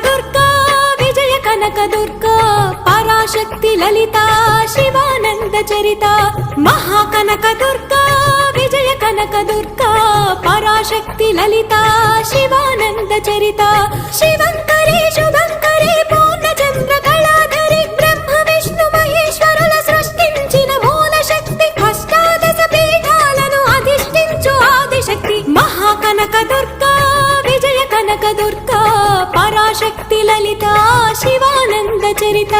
దుర్గా విజయ కనక దుర్గా పరాశక్తి లలిత శివానంద చరిత మహాకనక దుర్గా విజయ కనక దుర్గా పరాశక్తి లలిత శివానంద చరిత శివంకరి శుభంకరి పూర్ణచంద్ర కళాధరి బ్రహ్మ విష్ణు మహేశ్వరుల సృష్టించిన మూల శక్తి అష్టాదశ పీఠాలను అధిష్ఠించు ఆదిశక్తి మహాకనక దుర్గా విజయ కనక దుర్గా పరాశక్తి లలిత శివానంద చరిత